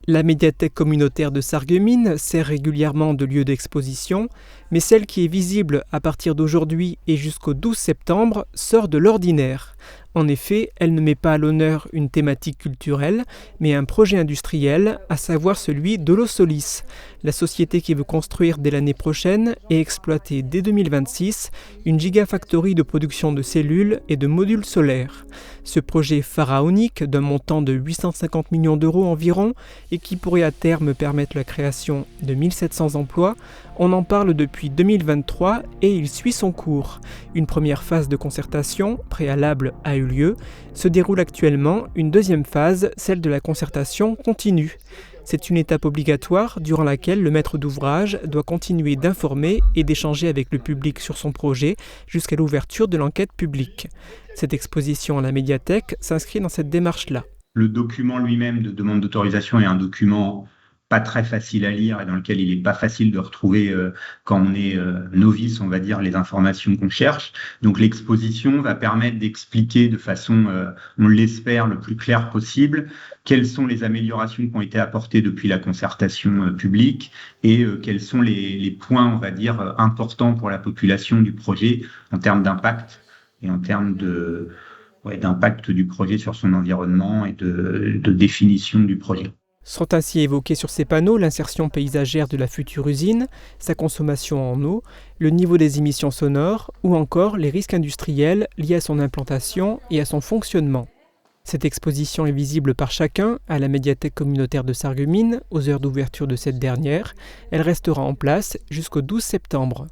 La médiathèque communautaire de Sarreguemines sert régulièrement de lieu d'exposition, mais celle qui est visible à partir d'aujourd'hui et jusqu'au 12 septembre sort de l'ordinaire. En effet, elle ne met pas à l'honneur une thématique culturelle, mais un projet industriel, à savoir celui d'Holosolis, la société qui veut construire dès l'année prochaine et exploiter dès 2026 une gigafactory de production de cellules et de modules solaires. Ce projet pharaonique d'un montant de 850 millions d'euros environ et qui pourrait à terme permettre la création de 1700 emplois, on en parle depuis 2023 et il suit son cours. Une première phase de concertation, préalable, a eu lieu. Se déroule actuellement une deuxième phase, celle de la concertation continue. C'est une étape obligatoire durant laquelle le maître d'ouvrage doit continuer d'informer et d'échanger avec le public sur son projet jusqu'à l'ouverture de l'enquête publique. Cette exposition à la médiathèque s'inscrit dans cette démarche-là. Le document lui-même de demande d'autorisation est un document pas très facile à lire et dans lequel il n'est pas facile de retrouver quand on est novice, on va dire, les informations qu'on cherche. Donc l'exposition va permettre d'expliquer de façon, on l'espère, le plus claire possible, quelles sont les améliorations qui ont été apportées depuis la concertation publique et quels sont les points, on va dire, importants pour la population du projet en termes d'impact et en termes d'impact du projet sur son environnement et de définition du projet. Sont ainsi évoqués sur ces panneaux l'insertion paysagère de la future usine, sa consommation en eau, le niveau des émissions sonores ou encore les risques industriels liés à son implantation et à son fonctionnement. Cette exposition est visible par chacun à la médiathèque communautaire de Sarreguemines aux heures d'ouverture de cette dernière. Elle restera en place jusqu'au 12 septembre.